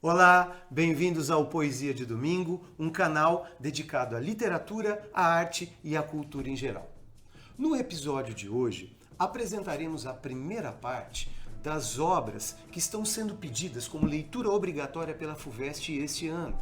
Olá, bem-vindos ao Poesia de Domingo, um canal dedicado à literatura, à arte e à cultura em geral. No episódio de hoje, apresentaremos a primeira parte das obras que estão sendo pedidas como leitura obrigatória pela FUVEST este ano.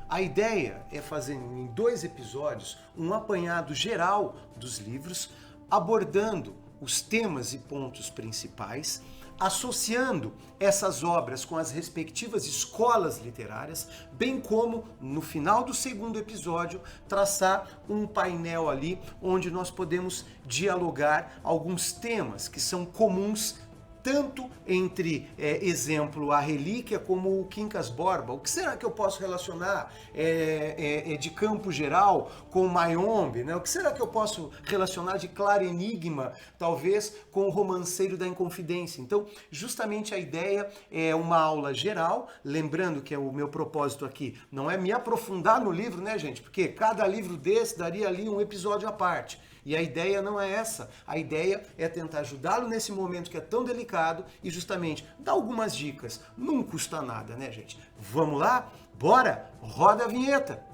A ideia é fazer em 2 episódios um apanhado geral dos livros, abordando os temas e pontos principais, associando essas obras com as respectivas escolas literárias, bem como, no final do segundo episódio, traçar um painel ali onde nós podemos dialogar alguns temas que são comuns tanto entre, exemplo, a Relíquia como o Quincas Borba. O que será que eu posso relacionar de Campo Geral com Mayombe? Né? O que será que eu posso relacionar de Claro Enigma, talvez, com o Romanceiro da Inconfidência? Então, justamente a ideia é uma aula geral, lembrando que o meu propósito aqui não é me aprofundar no livro, né, gente? Porque cada livro desse daria ali um episódio à parte. E a ideia não é essa. A ideia é tentar ajudá-lo nesse momento que é tão delicado e justamente dar algumas dicas. Não custa nada, né, gente? Vamos lá? Bora? Roda a vinheta!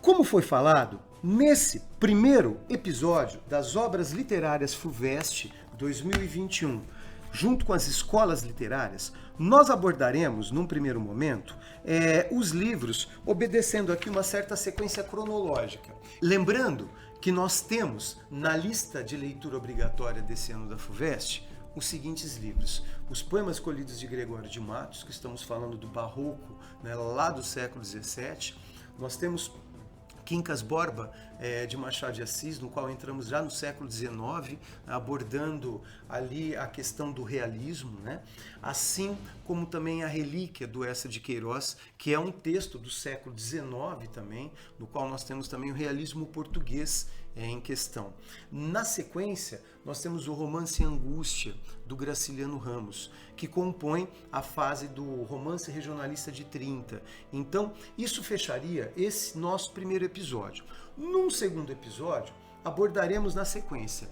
Como foi falado, nesse primeiro episódio das Obras Literárias FUVEST 2021, junto com as escolas literárias, nós abordaremos, num primeiro momento, os livros obedecendo aqui uma certa sequência cronológica. Lembrando que nós temos na lista de leitura obrigatória desse ano da FUVEST os seguintes livros: os Poemas Colhidos de Gregório de Matos, que estamos falando do Barroco, né, lá do século XVII. Nós temos Quincas Borba, de Machado de Assis, no qual entramos já no século XIX, abordando ali a questão do realismo, né? Assim como também a Relíquia, do Eça de Queiroz, que é um texto do século XIX também, no qual nós temos também o realismo português em questão. Na sequência, nós temos o Romance Angústia, do Graciliano Ramos, que compõe a fase do romance regionalista de 30. Então, isso fecharia esse nosso primeiro episódio. Num segundo episódio, abordaremos na sequência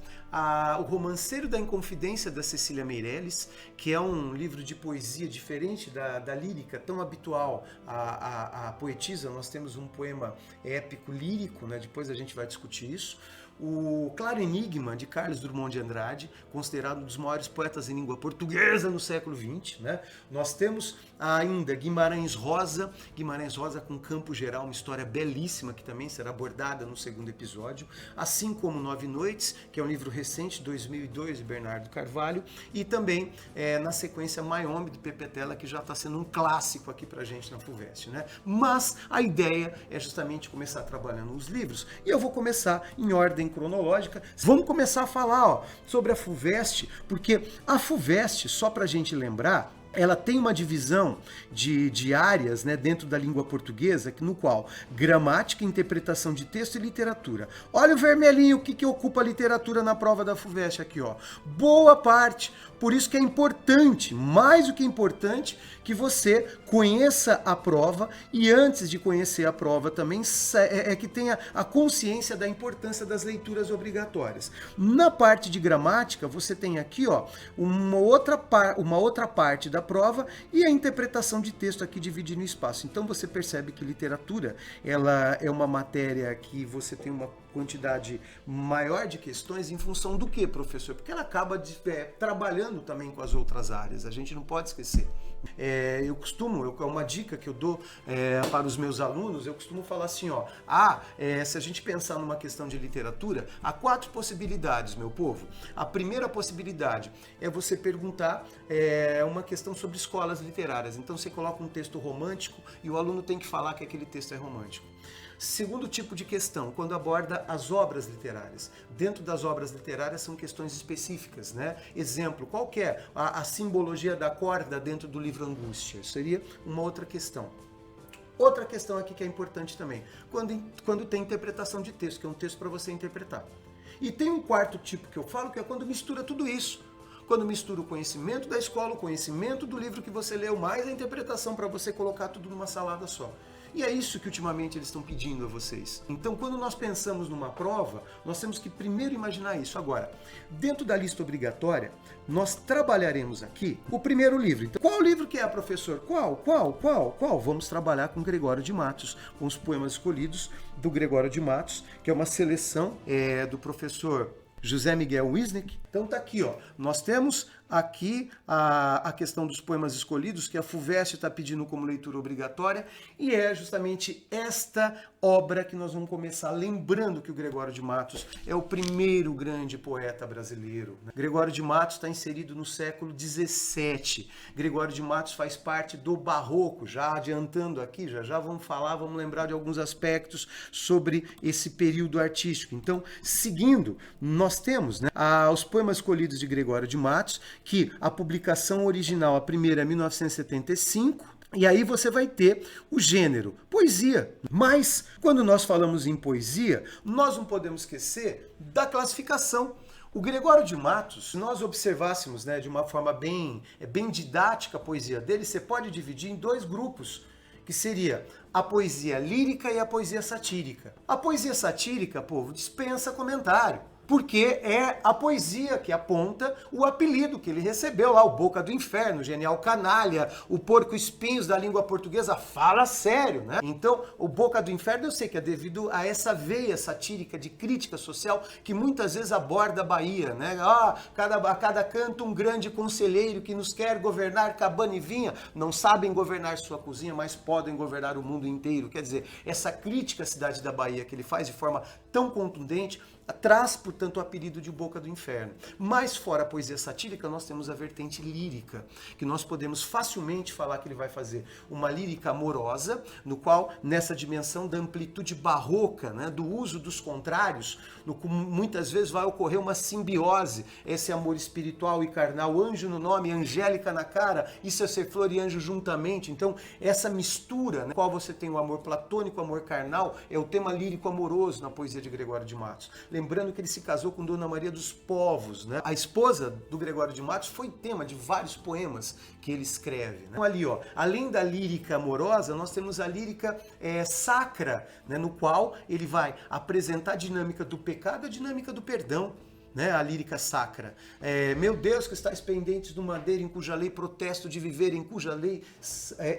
o Romanceiro da Inconfidência, da Cecília Meirelles, que é um livro de poesia diferente da lírica tão habitual à poetisa. Nós temos um poema épico lírico, né? Depois a gente vai discutir isso. O Claro Enigma, de Carlos Drummond de Andrade, considerado um dos maiores poetas em língua portuguesa no século XX. Né? Nós temos ainda Guimarães Rosa com Campo Geral, uma história belíssima que também será abordada no segundo episódio, assim como 9 Noites, que é um livro recente, 2002, de Bernardo Carvalho, e também, na sequência, Mayombe, de Pepetela, que já está sendo um clássico aqui pra gente na FUVEST. Né? Mas a ideia é justamente começar trabalhando os livros, e eu vou começar em ordem cronológica. Vamos começar a falar sobre a FUVEST, porque a FUVEST, só para a gente lembrar, ela tem uma divisão de áreas, né, dentro da língua portuguesa, no qual gramática, interpretação de texto e literatura. Olha o vermelhinho, o que ocupa a literatura na prova da FUVEST aqui, ó. Boa parte. Por isso que é importante, mais do que importante, que você conheça a prova e antes de conhecer a prova também que tenha a consciência da importância das leituras obrigatórias. Na parte de gramática, você tem aqui, ó, uma outra parte da prova e a interpretação de texto aqui dividindo o espaço. Então você percebe que literatura, ela é uma matéria que você tem uma quantidade maior de questões em função do que, professor? Porque ela acaba trabalhando também com as outras áreas, a gente não pode esquecer. É uma dica que eu dou para os meus alunos, eu costumo falar assim, ó, se a gente pensar numa questão de literatura, há 4 possibilidades, meu povo. A primeira possibilidade é você perguntar uma questão sobre escolas literárias. Então você coloca um texto romântico e o aluno tem que falar que aquele texto é romântico. Segundo tipo de questão, quando aborda as obras literárias. Dentro das obras literárias são questões específicas, né? Exemplo, qual que é a simbologia da corda dentro do livro Angústia? Seria uma outra questão. Outra questão aqui que é importante também, quando tem interpretação de texto, que é um texto para você interpretar. E tem um quarto tipo que eu falo, que é quando mistura tudo isso. Quando mistura o conhecimento da escola, o conhecimento do livro que você leu, mais a interpretação para você colocar tudo numa salada só. E é isso que ultimamente eles estão pedindo a vocês. Então, quando nós pensamos numa prova, nós temos que primeiro imaginar isso. Agora, dentro da lista obrigatória, nós trabalharemos aqui o primeiro livro. Então, qual livro que é, professor? Qual? Vamos trabalhar com Gregório de Matos, com os poemas escolhidos do Gregório de Matos, que é uma seleção do professor José Miguel Wisnik. Então tá aqui, ó. Nós temos aqui a questão dos poemas escolhidos, que a FUVEST está pedindo como leitura obrigatória, e é justamente esta obra que nós vamos começar, lembrando que o Gregório de Matos é o primeiro grande poeta brasileiro. Gregório de Matos está inserido no século XVII. Gregório de Matos faz parte do Barroco. Já adiantando aqui, já vamos falar, vamos lembrar de alguns aspectos sobre esse período artístico. Então, seguindo, nós temos, né, os poemas escolhidos de Gregório de Matos, que a publicação original, a primeira é 1975, e aí você vai ter o gênero poesia. Mas, quando nós falamos em poesia, nós não podemos esquecer da classificação. O Gregório de Matos, se nós observássemos, né, de uma forma bem didática a poesia dele, você pode dividir em dois grupos, que seria a poesia lírica e a poesia satírica. A poesia satírica, povo, dispensa comentário, porque é a poesia que aponta o apelido que ele recebeu lá, o Boca do Inferno, o Genial Canalha, o Porco Espinhos da língua portuguesa, fala sério, né? Então, o Boca do Inferno eu sei que é devido a essa veia satírica de crítica social que muitas vezes aborda a Bahia, né? A cada canto um grande conselheiro que nos quer governar cabana e vinha, não sabem governar sua cozinha, mas podem governar o mundo inteiro. Quer dizer, essa crítica à cidade da Bahia que ele faz de forma tão contundente, traz, portanto, o apelido de Boca do Inferno. Mas fora a poesia satírica, nós temos a vertente lírica, que nós podemos facilmente falar que ele vai fazer uma lírica amorosa, no qual, nessa dimensão da amplitude barroca, né, do uso dos contrários, muitas vezes vai ocorrer uma simbiose, esse amor espiritual e carnal, anjo no nome, angélica na cara, isso é ser flor e anjo juntamente. Então, essa mistura, né, no qual você tem o amor platônico, o amor carnal, é o tema lírico amoroso na poesia de Gregório de Matos. Lembrando que ele se casou com Dona Maria dos Povos, né? A esposa do Gregório de Matos foi tema de vários poemas que ele escreve, né? Então, ali, ó, além da lírica amorosa, nós temos a lírica sacra, né? No qual ele vai apresentar a dinâmica do pecado e a dinâmica do perdão. Né, a lírica sacra. Meu Deus, que estáis pendentes do madeiro, em cuja lei protesto de viver, em cuja lei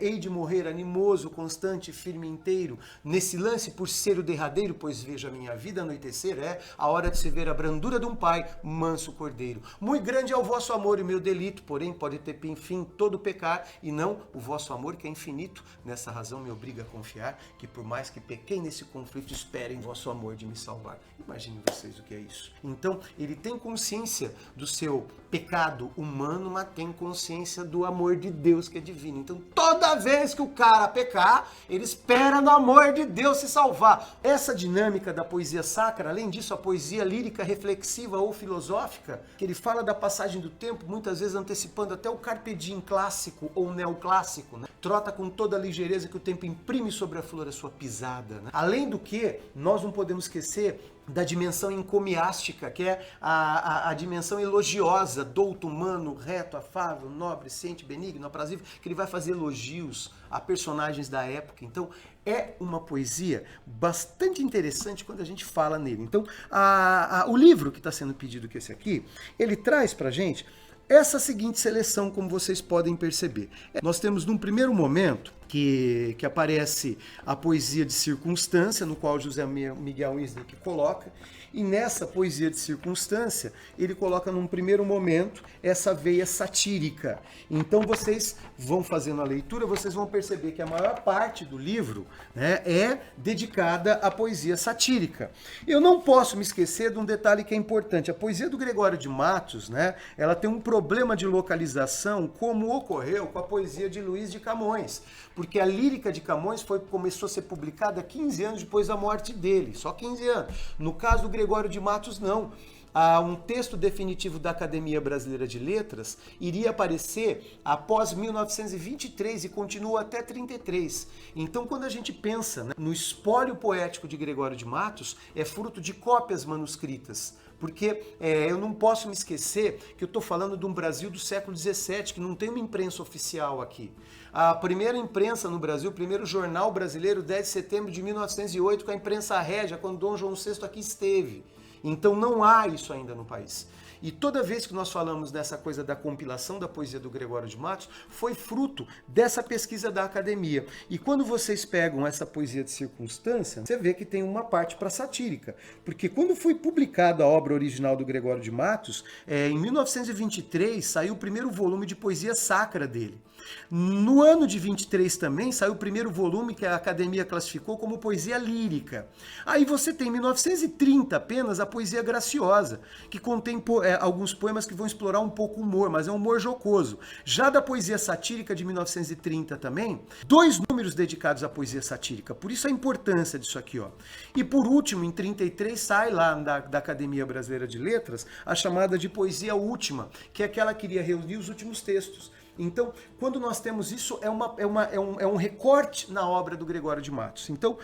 hei de morrer, animoso, constante, firme inteiro. Nesse lance, por ser o derradeiro, pois veja a minha vida anoitecer, é a hora de se ver a brandura de um pai, manso cordeiro. Muito grande é o vosso amor e meu delito, porém pode ter fim todo pecar, e não o vosso amor que é infinito. Nessa razão me obriga a confiar, que por mais que pequei nesse conflito, esperem vosso amor de me salvar. Imaginem vocês o que é isso. Então, ele tem consciência do seu pecado humano, mas tem consciência do amor de Deus que é divino. Então, toda vez que o cara pecar, ele espera no amor de Deus se salvar. Essa dinâmica da poesia sacra, além disso, a poesia lírica reflexiva ou filosófica, que ele fala da passagem do tempo, muitas vezes antecipando até o carpe diem clássico ou neoclássico, né? Trota com toda a ligeireza que o tempo imprime sobre a flor a sua pisada, né? Além do que, nós não podemos esquecer da dimensão encomiástica, que é a dimensão elogiosa, douto, humano, reto, afável, nobre, ciente, benigno, aprazível, que ele vai fazer elogios a personagens da época. Então, é uma poesia bastante interessante quando a gente fala nele. Então, o livro que está sendo pedido, que é esse aqui, ele traz pra gente essa seguinte seleção, como vocês podem perceber. Nós temos, num primeiro momento, que aparece a poesia de circunstância, no qual José Miguel Wisnik coloca, e nessa poesia de circunstância, ele coloca num primeiro momento essa veia satírica. Então vocês vão fazendo a leitura, vocês vão perceber que a maior parte do livro, né, é dedicada à poesia satírica. Eu não posso me esquecer de um detalhe que é importante. A poesia do Gregório de Matos, né, ela tem um problema de localização, como ocorreu com a poesia de Luís de Camões, porque a lírica de Camões começou a ser publicada 15 anos depois da morte dele, só 15 anos. No caso do Gregório de Matos, não. um texto definitivo da Academia Brasileira de Letras iria aparecer após 1923 e continua até 33. Então, quando a gente pensa, né, no espólio poético de Gregório de Matos, é fruto de cópias manuscritas. Porque eu não posso me esquecer que eu estou falando de um Brasil do século XVII, que não tem uma imprensa oficial aqui. A primeira imprensa no Brasil, o primeiro jornal brasileiro, 10 de setembro de 1908, com a imprensa régia, quando Dom João VI aqui esteve. Então não há isso ainda no país. E toda vez que nós falamos dessa coisa da compilação da poesia do Gregório de Matos, foi fruto dessa pesquisa da academia. E quando vocês pegam essa poesia de circunstância, você vê que tem uma parte para satírica. Porque quando foi publicada a obra original do Gregório de Matos, em 1923 saiu o primeiro volume de poesia sacra dele. No ano de 23 também saiu o primeiro volume que a academia classificou como poesia lírica. Aí você tem em 1930 apenas a poesia graciosa, que contém alguns poemas que vão explorar um pouco o humor, mas é um humor jocoso. Já da poesia satírica de 1930 também, 2 números dedicados à poesia satírica, por isso a importância disso aqui, ó. E por último, em 33 sai lá da Academia Brasileira de Letras a chamada de poesia última, que é aquela que iria reunir os últimos textos. Então, quando nós temos isso, é um recorte na obra do Gregório de Matos. Então,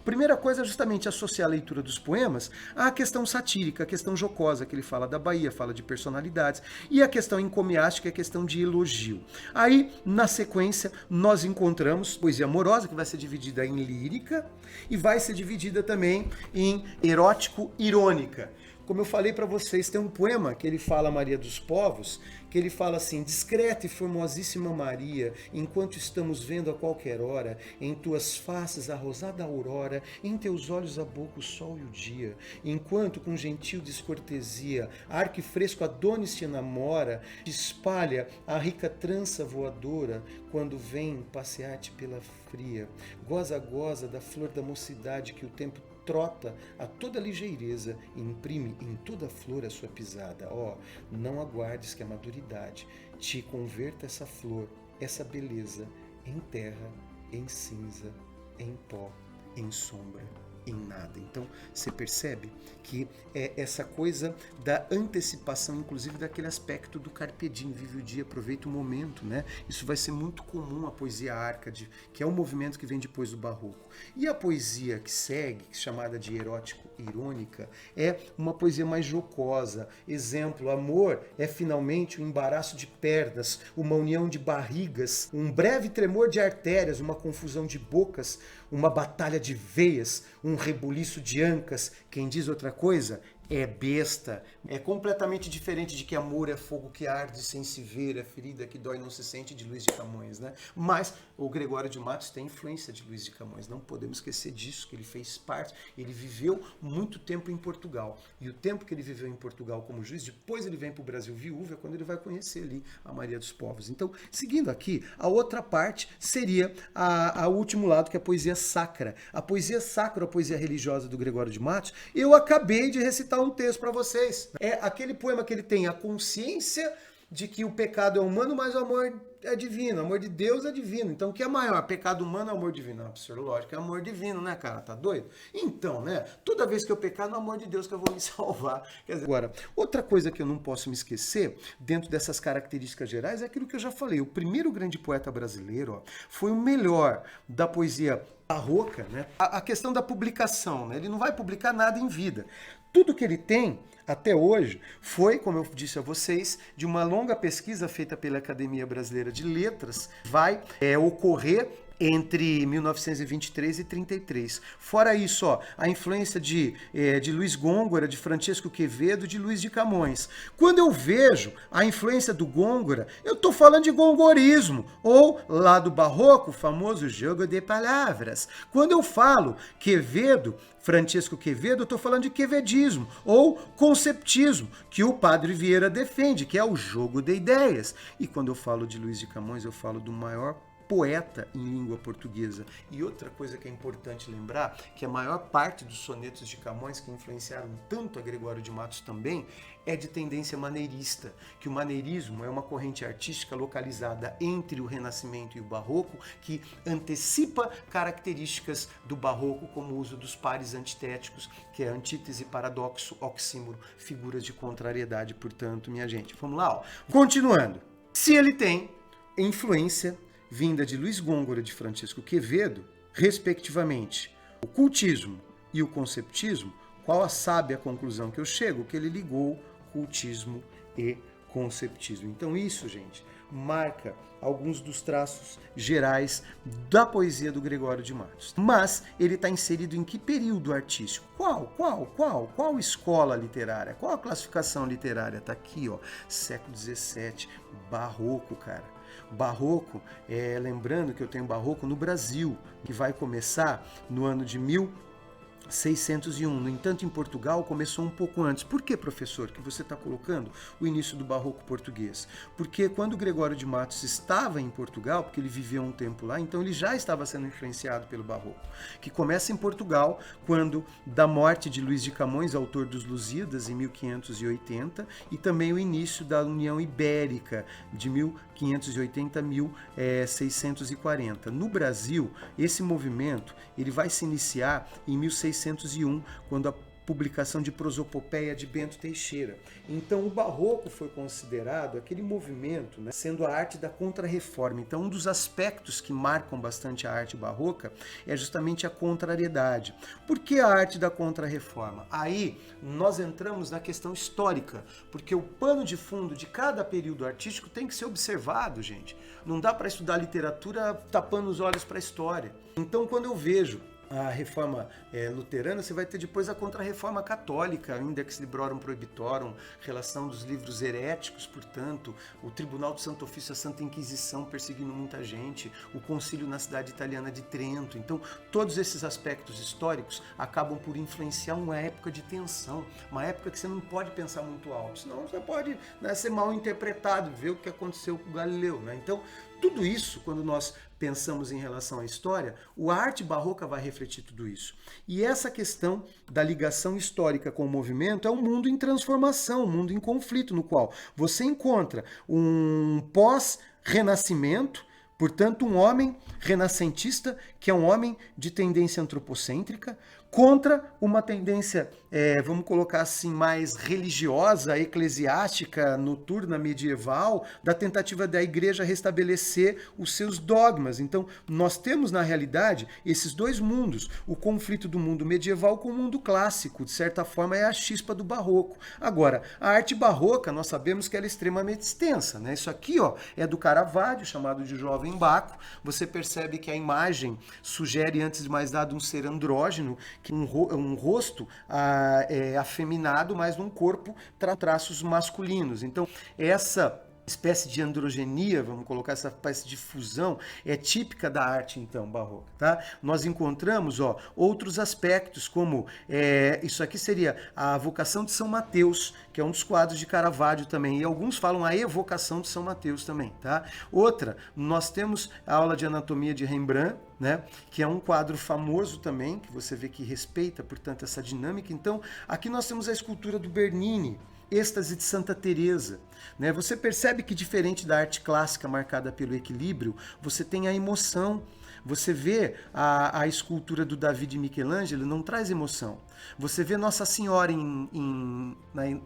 primeira coisa é justamente associar a leitura dos poemas à questão satírica, à questão jocosa, que ele fala da Bahia, fala de personalidades, e a questão encomiástica, a questão de elogio. Aí, na sequência, nós encontramos poesia amorosa, que vai ser dividida em lírica, e vai ser dividida também em erótico-irônica. Como eu falei para vocês, tem um poema que ele fala Maria dos Povos, que ele fala assim: discreta e formosíssima Maria, enquanto estamos vendo a qualquer hora, em tuas faces a rosada aurora, em teus olhos a boca o sol e o dia, enquanto com gentil descortesia, ar que fresco Adonis te enamora, te espalha a rica trança voadora, quando vem passear-te pela fria, goza da flor da mocidade que o tempo trota a toda ligeireza e imprime em toda flor a sua pisada. Ó, não aguardes que a maduridade te converta essa flor, essa beleza, em terra, em cinza, em pó, em sombra, em nada. Então, você percebe que é essa coisa da antecipação, inclusive daquele aspecto do carpe diem, vive o dia, aproveita o momento, né? Isso vai ser muito comum a poesia árcade, que é um movimento que vem depois do barroco. E a poesia que segue, chamada de erótico-irônica, é uma poesia mais jocosa. Exemplo, amor é finalmente um embaraço de pernas, uma união de barrigas, um breve tremor de artérias, uma confusão de bocas, uma batalha de veias, um rebuliço de ancas. Quem diz outra coisa é besta. É completamente diferente de que amor é fogo que arde sem se ver, é ferida que dói não se sente, de Luiz de Camões, né? Mas o Gregório de Matos tem influência de Luiz de Camões, não podemos esquecer disso, que ele fez parte, ele viveu muito tempo em Portugal. E o tempo que ele viveu em Portugal como juiz, depois ele vem para o Brasil viúvo, é quando ele vai conhecer ali a Maria dos Povos. Então, seguindo aqui, a outra parte seria o último lado, que é a poesia sacra. A poesia sacra, a poesia religiosa do Gregório de Matos, eu acabei de recitar um texto para vocês. É aquele poema que ele tem a consciência de que o pecado é humano, mas o amor é divino, o amor de Deus é divino. Então, o que é maior? Pecado humano ou amor divino? Não, professor, lógico, é amor divino, né, cara? Tá doido? Então, né, toda vez que eu pecar, no amor de Deus que eu vou me salvar. Quer dizer, agora, outra coisa que eu não posso me esquecer, dentro dessas características gerais, é aquilo que eu já falei. O primeiro grande poeta brasileiro, ó, foi o melhor da poesia barroca, né? A questão da publicação, né? Ele não vai publicar nada em vida. Tudo que ele tem até hoje foi, como eu disse a vocês, de uma longa pesquisa feita pela Academia Brasileira de Letras, vai ocorrer entre 1923 e 33. Fora isso, ó, a influência de Luiz Góngora, de Francesco Quevedo, de Luiz de Camões. Quando eu vejo a influência do Góngora, eu estou falando de gongorismo, ou lá do barroco, o famoso jogo de palavras. Quando eu falo Quevedo, Francesco Quevedo, eu estou falando de quevedismo, ou conceptismo, que o Padre Vieira defende, que é o jogo de ideias. E quando eu falo de Luiz de Camões, eu falo do maior poeta em língua portuguesa. E outra coisa que é importante lembrar, que a maior parte dos sonetos de Camões, que influenciaram tanto a Gregório de Matos também, é de tendência maneirista, que o maneirismo é uma corrente artística localizada entre o Renascimento e o Barroco, que antecipa características do Barroco, como o uso dos pares antitéticos, que é antítese, paradoxo, oxímoro, figuras de contrariedade, portanto, minha gente. Vamos lá, ó. Continuando. Se ele tem influência vinda de Luiz Góngora, de Francisco Quevedo, respectivamente, o cultismo e o conceptismo, qual a sábia conclusão que eu chego? Que ele ligou cultismo e conceptismo. Então isso, gente, marca alguns dos traços gerais da poesia do Gregório de Matos. Mas ele está inserido em que período artístico? Qual escola literária? Qual a classificação literária? Está aqui, ó, século XVII, barroco, cara. Barroco, lembrando que eu tenho barroco no Brasil, que vai começar no ano de 1601. No entanto, em Portugal começou um pouco antes. Por que, professor, que você está colocando o início do barroco português? Porque quando Gregório de Matos estava em Portugal, porque ele viveu um tempo lá, então ele já estava sendo influenciado pelo barroco, que começa em Portugal, quando da morte de Luís de Camões, autor dos Lusíadas, em 1580, e também o início da União Ibérica, de 1580 a 1640. No Brasil, esse movimento ele vai se iniciar em 1601, quando a publicação de Prosopopeia de Bento Teixeira. Então o barroco foi considerado aquele movimento, né, sendo a arte da Contra-Reforma. Então um dos aspectos que marcam bastante a arte barroca é justamente a contrariedade. Por que a arte da Contra-Reforma? Aí nós entramos na questão histórica, porque o pano de fundo de cada período artístico tem que ser observado, gente. Não dá para estudar literatura tapando os olhos para a história. Então quando eu vejo a reforma luterana, você vai ter depois a Contra-Reforma católica, Index Librorum Prohibitorum, relação dos livros heréticos, portanto, o Tribunal do Santo Ofício, a Santa Inquisição perseguindo muita gente, o concílio na cidade italiana de Trento. Então, todos esses aspectos históricos acabam por influenciar uma época de tensão, uma época que você não pode pensar muito alto, senão você pode, né, ser mal interpretado, ver o que aconteceu com Galileu, né? Então, tudo isso, quando nós pensamos em relação à história, a arte barroca vai refletir tudo isso. E essa questão da ligação histórica com o movimento é um mundo em transformação, um mundo em conflito, no qual você encontra um pós-renascimento, portanto, um homem renascentista, que é um homem de tendência antropocêntrica, contra uma tendência, vamos colocar assim, mais religiosa, eclesiástica, noturna, medieval, da tentativa da igreja restabelecer os seus dogmas. Então, nós temos, na realidade, esses dois mundos, o conflito do mundo medieval com o mundo clássico, de certa forma é a chispa do barroco. Agora, a arte barroca, nós sabemos que ela é extremamente extensa, né? Isso aqui, ó, é do Caravaggio, chamado de Jovem Baco. Você percebe que a imagem sugere, antes de mais nada, um ser andrógeno, que um rosto afeminado, mas num corpo traços masculinos. Então, essa espécie de androgenia, vamos colocar essa espécie de fusão, é típica da arte, então, barroca, tá? Nós encontramos, ó, outros aspectos, como isso aqui seria a Vocação de São Mateus, que é um dos quadros de Caravaggio também, e alguns falam a Evocação de São Mateus também, tá? Outra, nós temos a aula de anatomia de Rembrandt, né, que é um quadro famoso também, que você vê que respeita, portanto, essa dinâmica. Então, aqui nós temos a escultura do Bernini, Êxtase de Santa Teresa, né? Você percebe que, diferente da arte clássica marcada pelo equilíbrio, você tem a emoção. Você vê a escultura do Davi de Michelangelo, não traz emoção. Você vê Nossa Senhora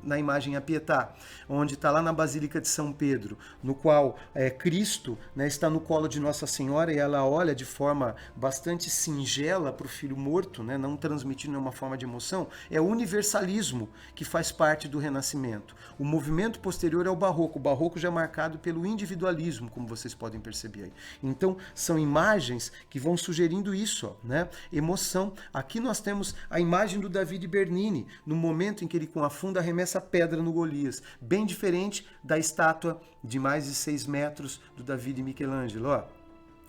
na imagem A Pietà, onde está lá na Basílica de São Pedro, no qual Cristo, né, está no colo de Nossa Senhora e ela olha de forma bastante singela para o filho morto, né, não transmitindo nenhuma forma de emoção. É o universalismo que faz parte do Renascimento. O movimento posterior é o Barroco já marcado pelo individualismo, como vocês podem perceber aí. Então, são imagens que vão sugerindo isso, ó, né? Emoção. Aqui nós temos a imagem do Davi de Bernini, no momento em que ele com a funda arremessa pedra no Golias, bem diferente da estátua de mais de 6 metros do Davi de Michelangelo, ó.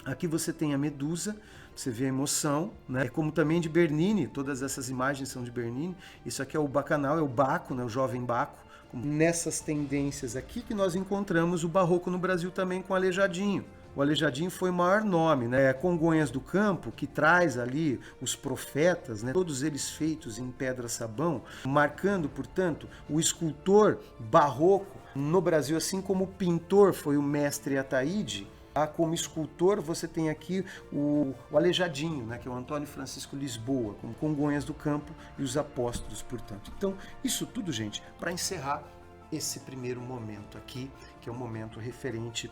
Aqui você tem a Medusa, você vê a emoção, né? Como também de Bernini, todas essas imagens são de Bernini. Isso aqui é o Bacanal, é o Baco, né? O jovem Baco. Nessas tendências aqui que nós encontramos o barroco no Brasil também com Aleijadinho, o Aleijadinho foi o maior nome, né? Congonhas do Campo, que traz ali os profetas, né? Todos eles feitos em pedra-sabão, marcando, portanto, o escultor barroco no Brasil, assim como o pintor foi o mestre Ataíde. Como escultor, você tem aqui o Aleijadinho, né, que é o Antônio Francisco Lisboa, com Congonhas do Campo e os Apóstolos, portanto. Então, isso tudo, gente, para encerrar esse primeiro momento aqui, que é um momento referente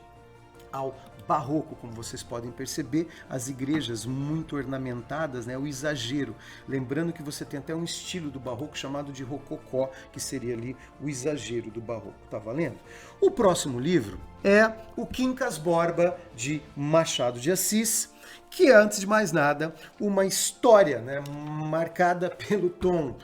ao barroco, como vocês podem perceber, as igrejas muito ornamentadas, né, o exagero. Lembrando que você tem até um estilo do barroco chamado de rococó, que seria ali o exagero do barroco. Tá valendo? O próximo livro é o Quincas Borba, de Machado de Assis, que é, antes de mais nada, uma história, né, marcada pelo tom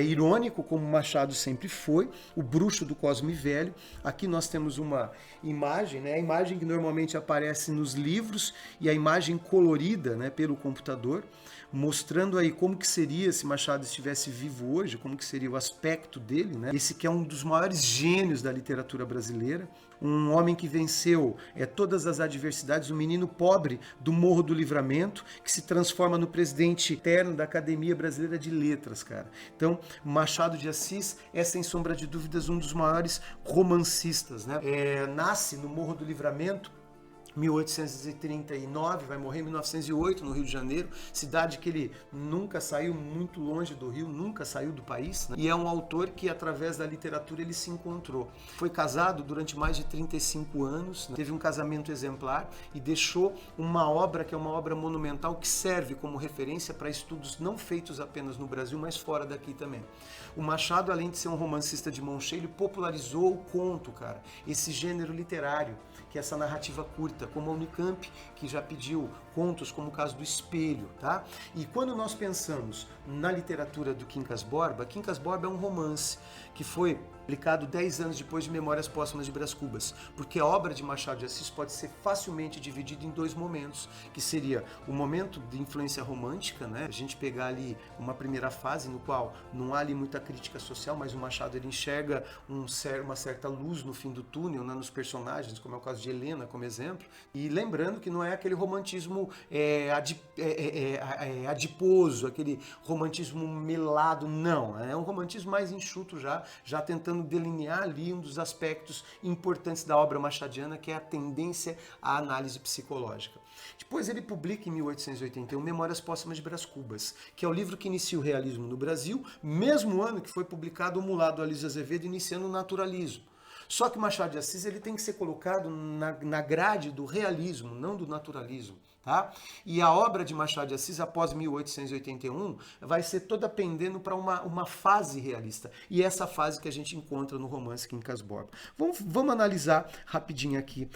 irônico, como Machado sempre foi, o bruxo do Cosme Velho. Aqui nós temos uma imagem, né, a imagem que normalmente aparece nos livros e a imagem colorida, né, pelo computador, mostrando aí como que seria se Machado estivesse vivo hoje, como que seria o aspecto dele, né? Esse que é um dos maiores gênios da literatura brasileira, um homem que venceu todas as adversidades, um menino pobre do Morro do Livramento, que se transforma no presidente eterno da Academia Brasileira de Letras, cara. Então, Machado de Assis é, sem sombra de dúvidas, um dos maiores romancistas, né? Nasce no Morro do Livramento, 1839, vai morrer em 1908 no Rio de Janeiro, cidade que ele nunca saiu muito longe do Rio, nunca saiu do país, né? E é um autor que, através da literatura, ele se encontrou. Foi casado durante mais de 35 anos, né? Teve um casamento exemplar e deixou uma obra que é uma obra monumental que serve como referência para estudos não feitos apenas no Brasil, mas fora daqui também. O Machado, além de ser um romancista de mão cheia, ele popularizou o conto, cara, esse gênero literário, que é essa narrativa curta, como a Unicamp, que já pediu contos como o caso do Espelho, tá? E quando nós pensamos na literatura do Quincas Borba é um romance que foi publicado 10 anos depois de Memórias Póstumas de Brás Cubas, porque a obra de Machado de Assis pode ser facilmente dividida em dois momentos, que seria o momento de influência romântica, né? A gente pegar ali uma primeira fase no qual não há ali muita crítica social, mas o Machado ele enxerga uma certa luz no fim do túnel, né, nos personagens, como é o caso de Helena, como exemplo, e lembrando que não é aquele romantismo adiposo, aquele romantismo melado, não, é um romantismo mais enxuto já tentando delinear ali um dos aspectos importantes da obra machadiana, que é a tendência à análise psicológica. Depois ele publica em 1881 Memórias Póstumas de Brás Cubas, que é o livro que inicia o realismo no Brasil, mesmo ano que foi publicado o Mulado Alísio Azevedo, iniciando o naturalismo. Só que Machado de Assis ele tem que ser colocado na grade do realismo, não do naturalismo. Tá? E a obra de Machado de Assis, após 1881, vai ser toda pendendo para uma fase realista. E essa fase que a gente encontra no romance Quincas Borba. Vamos analisar rapidinho aqui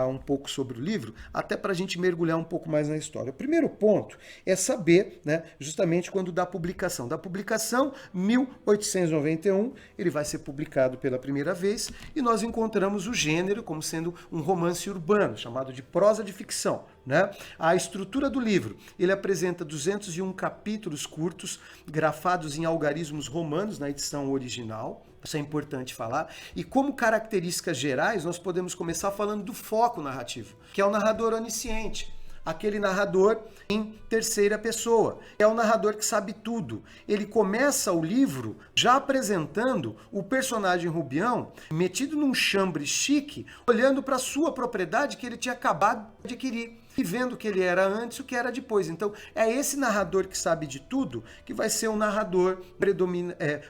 um pouco sobre o livro, até para a gente mergulhar um pouco mais na história. O primeiro ponto é saber, né, justamente quando da publicação. Da publicação, 1891, ele vai ser publicado pela primeira vez e nós encontramos o gênero como sendo um romance urbano, chamado de prosa de ficção. Né? A estrutura do livro, ele apresenta 201 capítulos curtos, grafados em algarismos romanos na edição original, isso é importante falar, e como características gerais nós podemos começar falando do foco narrativo, que é o narrador onisciente. Aquele narrador em terceira pessoa. É o narrador que sabe tudo. Ele começa o livro já apresentando o personagem Rubião metido num chambre chique, olhando para a sua propriedade que ele tinha acabado de adquirir e vendo o que ele era antes e o que era depois. Então, é esse narrador que sabe de tudo que vai ser o narrador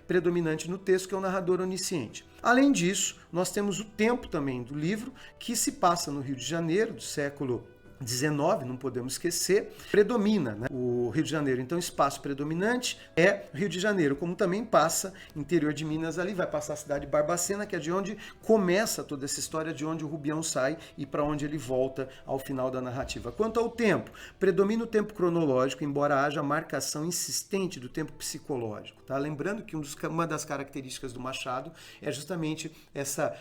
predominante no texto, que é o narrador onisciente. Além disso, nós temos o tempo também do livro, que se passa no Rio de Janeiro, do século 19, não podemos esquecer, predomina, né, o Rio de Janeiro. Então, espaço predominante é Rio de Janeiro, como também passa interior de Minas ali, vai passar a cidade de Barbacena, que é de onde começa toda essa história, de onde o Rubião sai e para onde ele volta ao final da narrativa. Quanto ao tempo, predomina o tempo cronológico, embora haja marcação insistente do tempo psicológico. Tá? Lembrando que uma das características do Machado é justamente essa,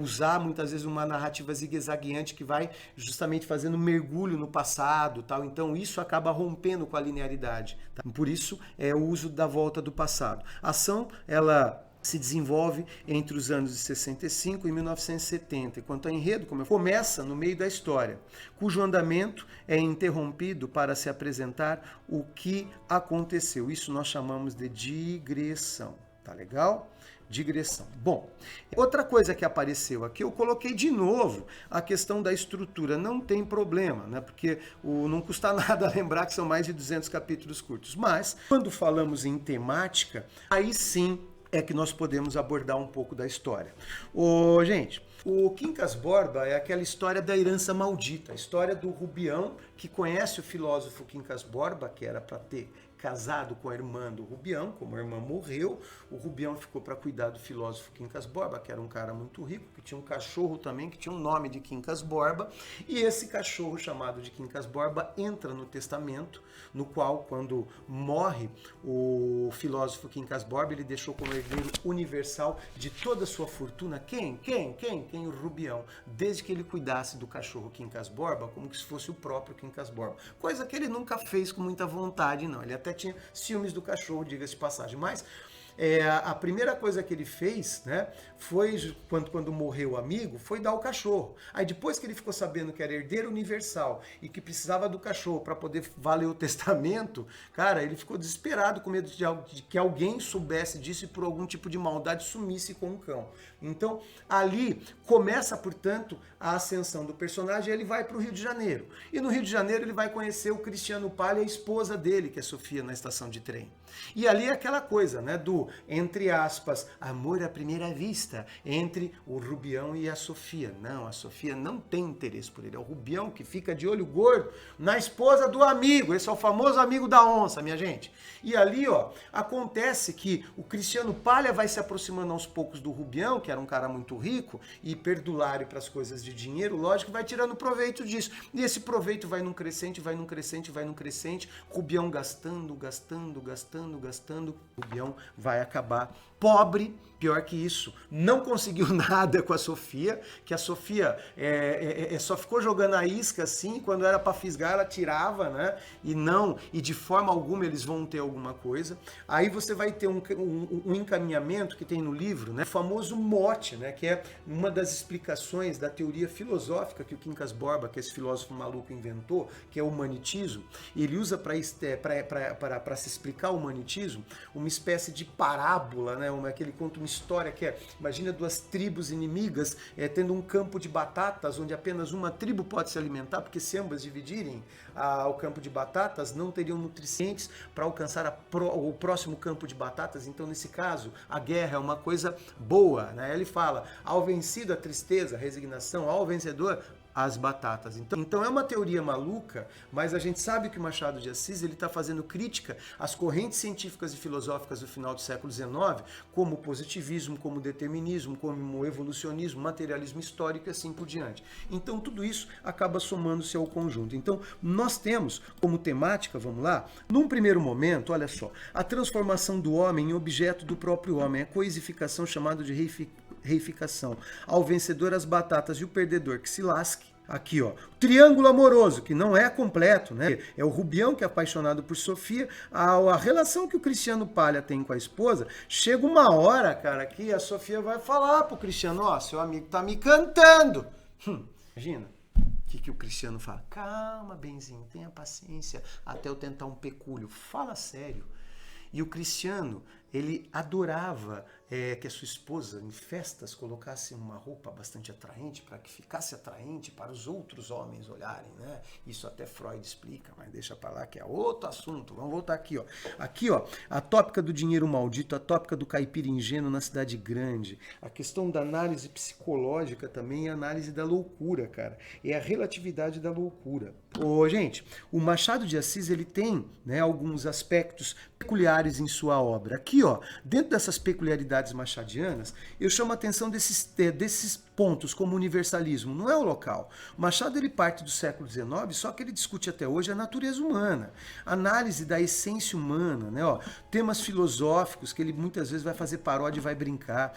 usar muitas vezes uma narrativa zigue-zagueante que vai justamente fazendo mergulho no passado, tal. Então isso acaba rompendo com a linearidade. Tá? Por isso é o uso da volta do passado. A ação, ela se desenvolve entre os anos de 65 e 1970, enquanto o enredo começa no meio da história, cujo andamento é interrompido para se apresentar o que aconteceu. Isso nós chamamos de digressão. Tá legal? Digressão. Bom, outra coisa que apareceu aqui, eu coloquei de novo a questão da estrutura. Não tem problema, né? Porque não custa nada lembrar que são mais de 200 capítulos curtos. Mas, quando falamos em temática, aí sim é que nós podemos abordar um pouco da história. Gente, o Quincas Borba é aquela história da herança maldita, a história do Rubião, que conhece o filósofo Quincas Borba, que era para ter casado com a irmã do Rubião. Como a irmã morreu, o Rubião ficou para cuidar do filósofo Quincas Borba, que era um cara muito rico, que tinha um cachorro também, que tinha o nome de Quincas Borba, e esse cachorro chamado de Quincas Borba entra no testamento, no qual, quando morre o filósofo Quincas Borba, ele deixou como herdeiro universal de toda a sua fortuna. Quem? O Rubião, desde que ele cuidasse do cachorro Quincas Borba como se fosse o próprio Quincas Borba, coisa que ele nunca fez com muita vontade, não. Ele até tinha ciúmes do cachorro, diga-se de passagem, mas a primeira coisa que ele fez, né, foi, quando morreu o amigo, foi dar o cachorro. Aí depois que ele ficou sabendo que era herdeiro universal e que precisava do cachorro para poder valer o testamento, cara, ele ficou desesperado, com medo de que alguém soubesse disso e por algum tipo de maldade sumisse com o cão. Então, ali começa, portanto, a ascensão do personagem. Ele vai para o Rio de Janeiro. E no Rio de Janeiro ele vai conhecer o Cristiano Palha e a esposa dele, que é Sofia, na estação de trem. E ali é aquela coisa, né, do, entre aspas, amor à primeira vista, entre o Rubião e a Sofia. Não, a Sofia não tem interesse por ele. É o Rubião que fica de olho gordo na esposa do amigo. Esse é o famoso amigo da onça, minha gente. E ali, acontece que o Cristiano Palha vai se aproximando aos poucos do Rubião, que era um cara muito rico e perdulário para as coisas de dinheiro, lógico, vai tirando proveito disso. E esse proveito vai num crescente, vai num crescente, vai num crescente, Rubião gastando, Rubião vai acabar pobre. Pior que isso, não conseguiu nada com a Sofia, que a Sofia só ficou jogando a isca assim, quando era para fisgar ela tirava, né? E de forma alguma eles vão ter alguma coisa. Aí você vai ter um encaminhamento que tem no livro, né? O famoso mote, né? Que é uma das explicações da teoria filosófica que o Quincas Borba, que esse filósofo maluco, inventou, que é o humanitismo. Ele usa para se explicar o humanitismo uma espécie de parábola, né? Que ele conta uma história que imagina duas tribos inimigas tendo um campo de batatas onde apenas uma tribo pode se alimentar, porque se ambas dividirem o campo de batatas não teriam nutrientes para alcançar o próximo campo de batatas. Então, nesse caso, a guerra é uma coisa boa, né? Ele fala, ao vencido a tristeza, a resignação, ao vencedor as batatas. Então é uma teoria maluca, mas a gente sabe que o Machado de Assis ele está fazendo crítica às correntes científicas e filosóficas do final do século XIX, como o positivismo, como o determinismo, como o evolucionismo, materialismo histórico e assim por diante. Então tudo isso acaba somando-se ao conjunto. Então nós temos como temática, vamos lá, num primeiro momento, olha só, a transformação do homem em objeto do próprio homem, a coisificação chamada de reificação. Ao vencedor as batatas e o perdedor que se lasque. Aqui, o triângulo amoroso, que não é completo, né? É o Rubião que é apaixonado por Sofia, a relação que o Cristiano Palha tem com a esposa, chega uma hora, cara, que a Sofia vai falar pro Cristiano, seu amigo tá me cantando. Imagina. O que o Cristiano fala? Calma, benzinho, tenha paciência até eu tentar um pecúlio. Fala sério. E o Cristiano, ele adorava que a sua esposa, em festas, colocasse uma roupa bastante atraente, para que ficasse atraente para os outros homens olharem, né? Isso até Freud explica, mas deixa para lá que é outro assunto. Vamos voltar aqui, Aqui, a tópica do dinheiro maldito, a tópica do caipira ingênuo na cidade grande, a questão da análise psicológica também e a análise da loucura, cara. É a relatividade da loucura. Gente, o Machado de Assis, ele tem, né, alguns aspectos peculiares em sua obra. Aqui, dentro dessas peculiaridades machadianas, eu chamo a atenção desses pontos, como universalismo. Não é o local. O Machado, ele parte do século XIX, só que ele discute até hoje a natureza humana, análise da essência humana, né? Temas filosóficos que ele muitas vezes vai fazer paródia e vai brincar.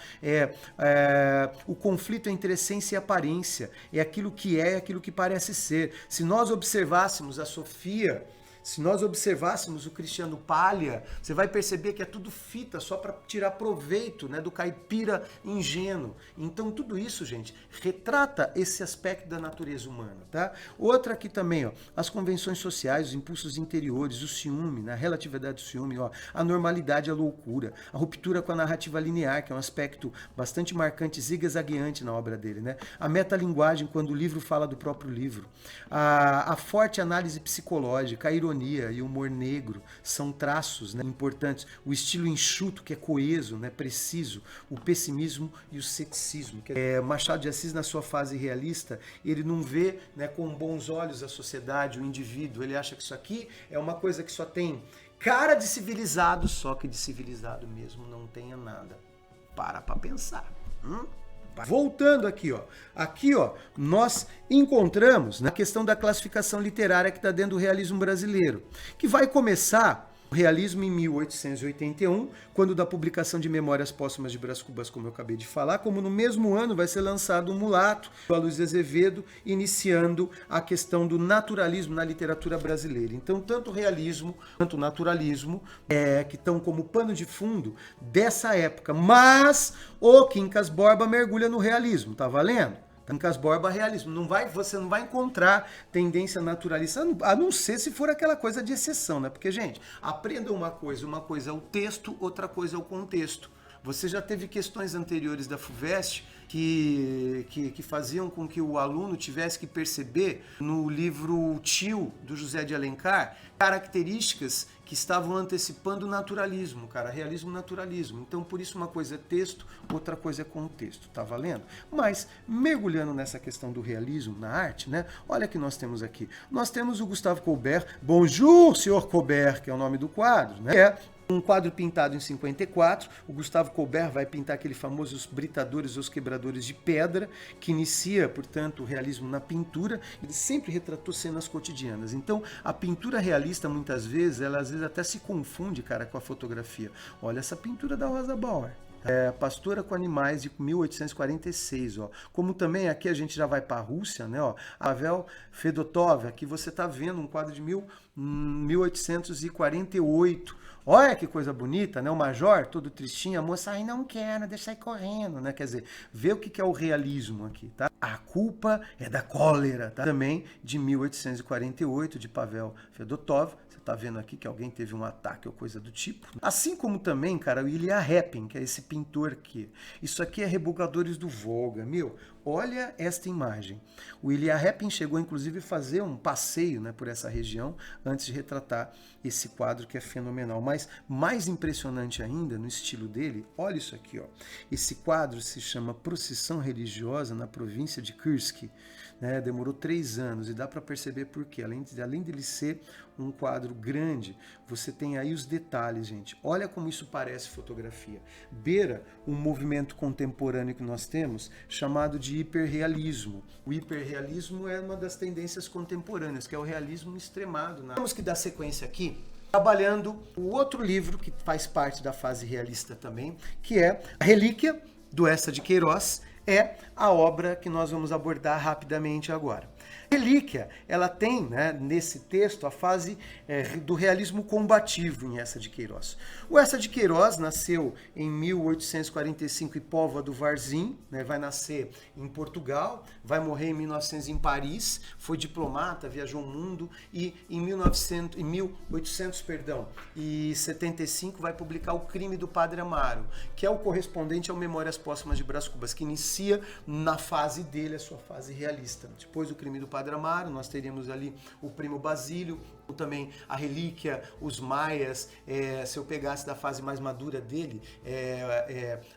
O conflito entre essência e aparência. É aquilo que é, aquilo que parece ser. Se nós observássemos a Sofia Se nós observássemos o Cristiano Palha, você vai perceber que é tudo fita só para tirar proveito, né, do caipira ingênuo. Então tudo isso, gente, retrata esse aspecto da natureza humana, tá? Outra aqui também, ó, as convenções sociais, os impulsos interiores, o ciúme, né, a relatividade do ciúme, ó, a normalidade, a loucura, a ruptura com a narrativa linear, que é um aspecto bastante marcante, zigue-zagueante na obra dele, né? A metalinguagem, quando o livro fala do próprio livro, a forte análise psicológica, a ironia e o humor negro são traços, né, importantes. O estilo enxuto, que é coeso, né, preciso, o pessimismo e o ceticismo. Machado de Assis, na sua fase realista, ele não vê, né, com bons olhos a sociedade, o indivíduo. Ele acha que isso aqui é uma coisa que só tem cara de civilizado, só que de civilizado mesmo não tenha nada. Para pensar. Voltando aqui, ó. Aqui, ó, nós encontramos na questão da classificação literária que está dentro do realismo brasileiro, que vai começar o realismo em 1881, quando da publicação de Memórias Póstumas de Brás Cubas, como eu acabei de falar, como no mesmo ano vai ser lançado O Mulato, do Aloysio Azevedo, iniciando a questão do naturalismo na literatura brasileira. Então, tanto o realismo quanto o naturalismo que estão como pano de fundo dessa época, mas o Quincas Borba mergulha no realismo, tá valendo? Quincas Borba, realismo. Você não vai encontrar tendência naturalista, a não ser se for aquela coisa de exceção, né? Porque, gente, aprenda uma coisa é o texto, outra coisa é o contexto. Você já teve questões anteriores da FUVEST que faziam com que o aluno tivesse que perceber no livro Tio, do José de Alencar, características que estavam antecipando o naturalismo, cara, realismo, naturalismo. Então, por isso, uma coisa é texto, outra coisa é contexto, tá valendo? Mas, mergulhando nessa questão do realismo na arte, né? Olha que nós temos aqui. Nós temos o Gustave Colbert, Bonjour, Senhor Colbert, que é o nome do quadro, né? É um quadro pintado em 54, o Gustave Colbert vai pintar aquele famoso Os Britadores, Os Quebradores de Pedra, que inicia, portanto, o realismo na pintura. Ele sempre retratou cenas cotidianas. Então, a pintura realista, muitas vezes, ela às vezes até se confunde, cara, com a fotografia. Olha essa pintura da Rosa Bauer. Pastora com Animais, de 1846, ó. Como também aqui a gente já vai para a Rússia, né, ó. Pavel Fedotov, aqui você está vendo um quadro de 1848. Olha que coisa bonita, né? O major, todo tristinho, a moça, ai, não quero, deixa sair correndo, né? Quer dizer, vê o que é o realismo aqui, tá? A Culpa é da Cólera, tá? Também de 1848, de Pavel Fedotov. Você tá vendo aqui que alguém teve um ataque ou coisa do tipo. Assim como também, cara, o Ilya Repin, que é esse pintor aqui. Isso aqui é Rebugadores do Volga, meu. Olha esta imagem. O Ilya Repin chegou, inclusive, a fazer um passeio, né, por essa região antes de retratar esse quadro que é fenomenal. Mas mais impressionante ainda, no estilo dele, olha isso aqui, ó. Esse quadro se chama Procissão Religiosa na província de Kursk. Né? Demorou 3 anos e dá para perceber por quê. Além dele ser um quadro grande, você tem aí os detalhes, gente. Olha como isso parece fotografia. Beira um movimento contemporâneo que nós temos, chamado de hiperrealismo. O hiperrealismo é uma das tendências contemporâneas, que é o realismo extremado. Temos que dar sequência aqui, trabalhando o outro livro que faz parte da fase realista também, que é A Relíquia, do Eça de Queiroz, é a obra que nós vamos abordar rapidamente agora. Relíquia, ela tem, né, nesse texto a fase do realismo combativo em Eça de Queiroz. O Eça de Queiroz nasceu em 1845 em Póvoa do Varzim, né, vai nascer em Portugal, vai morrer em 1900 em Paris, foi diplomata, viajou o mundo e em 1875 vai publicar O Crime do Padre Amaro, que é o correspondente ao Memórias Póstumas de Brás Cubas, que inicia na fase dele, a sua fase realista. Depois do Crime do Padre Amaro, nós teríamos ali o Primo Basílio, também a Relíquia, os Maias, se eu pegasse da fase mais madura dele,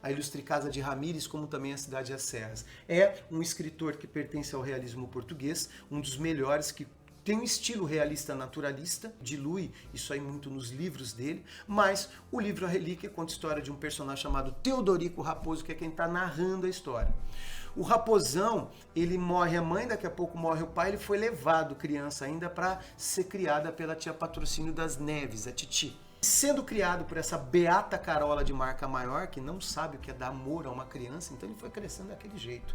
a Ilustre Casa de Ramírez, como também a Cidade e as Serras. É um escritor que pertence ao realismo português, um dos melhores, que tem um estilo realista naturalista, dilui isso aí muito nos livros dele, mas o livro A Relíquia conta a história de um personagem chamado Teodorico Raposo, que é quem está narrando a história. O Raposão, ele morre a mãe, daqui a pouco morre o pai, ele foi levado criança ainda para ser criada pela tia Patrocínio das Neves, a Titi. Sendo criado por essa beata Carola de marca maior, que não sabe o que é dar amor a uma criança, então ele foi crescendo daquele jeito.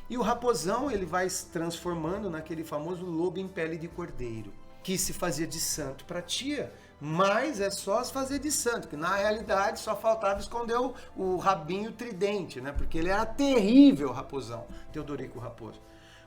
E o Raposão, ele vai se transformando naquele famoso lobo em pele de cordeiro. que se fazia de santo para a tia, mas é só se fazer de santo, que na realidade só faltava esconder o rabinho tridente, né? Porque ele era terrível, Raposão, Teodorico Raposo.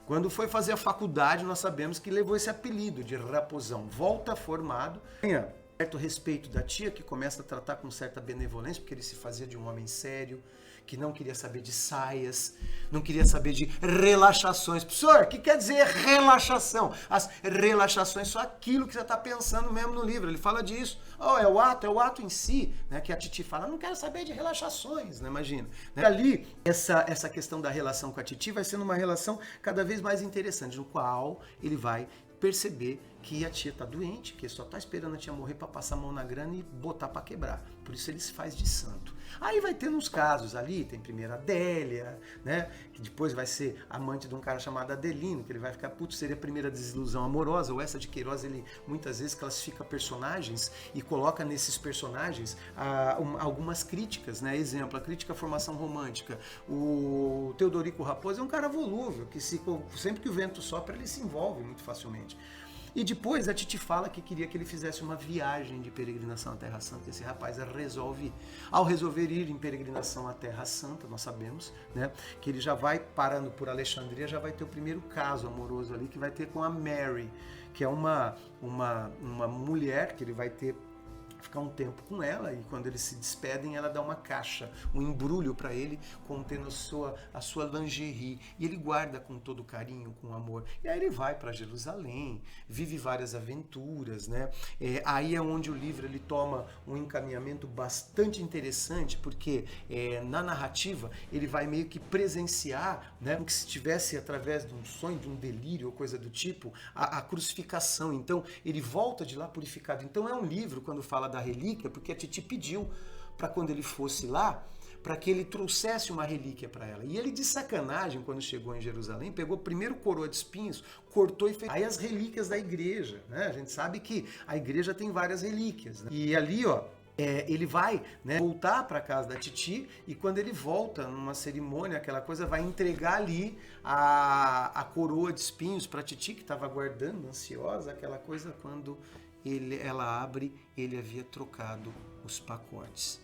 Quando foi fazer a faculdade, nós sabemos que levou esse apelido de Raposão. Volta formado, ganha certo respeito da tia, que começa a tratar com certa benevolência, porque ele se fazia de um homem sério, que não queria saber de saias, não queria saber de relaxações. Professor, o que quer dizer relaxação? As relaxações são aquilo que você está pensando mesmo no livro. Ele fala disso. Oh, é o ato em si, né? Que a Titi fala, não quero saber de relaxações, né? Imagina. Né? Ali, essa questão da relação com a Titi vai sendo uma relação cada vez mais interessante, no qual ele vai perceber que a tia tá doente, que ele só tá esperando a tia morrer para passar a mão na grana e botar para quebrar. Por isso ele se faz de santo. Aí vai ter uns casos ali, tem primeiro a Adélia, né, que depois vai ser amante de um cara chamado Adelino, que ele vai ficar, putz, seria a primeira desilusão amorosa, ou essa de Queiroz, ele muitas vezes classifica personagens e coloca nesses personagens algumas críticas, né, exemplo, a crítica à formação romântica. O Teodorico Raposo é um cara volúvel, que sempre que o vento sopra, ele se envolve muito facilmente. E depois a Titi fala que queria que ele fizesse uma viagem de peregrinação à Terra Santa. Esse rapaz resolve ir. Ao resolver ir em peregrinação à Terra Santa, nós sabemos, né, que ele já vai parando por Alexandria, já vai ter o primeiro caso amoroso ali, que vai ter com a Mary, que é uma mulher que ele vai ficar um tempo com ela, e quando eles se despedem, ela dá uma caixa, um embrulho para ele, contendo a sua lingerie, e ele guarda com todo carinho, com amor. E aí ele vai para Jerusalém, vive várias aventuras, né? Aí é onde o livro ele toma um encaminhamento bastante interessante, porque na narrativa ele vai meio que presenciar, né, como que se tivesse através de um sonho, de um delírio ou coisa do tipo, a crucificação. Então ele volta de lá purificado. Então é um livro, quando fala da relíquia, porque a Titi pediu para quando ele fosse lá, para que ele trouxesse uma relíquia para ela. E ele, de sacanagem, quando chegou em Jerusalém, pegou primeiro coroa de espinhos, cortou e fez aí as relíquias da igreja, né? A gente sabe que a igreja tem várias relíquias, né? E ali, ó, ele vai, né, voltar para casa da Titi, e quando ele volta numa cerimônia, aquela coisa, vai entregar ali a coroa de espinhos para a Titi, que estava aguardando, ansiosa, aquela coisa, quando ela abre, ele havia trocado os pacotes.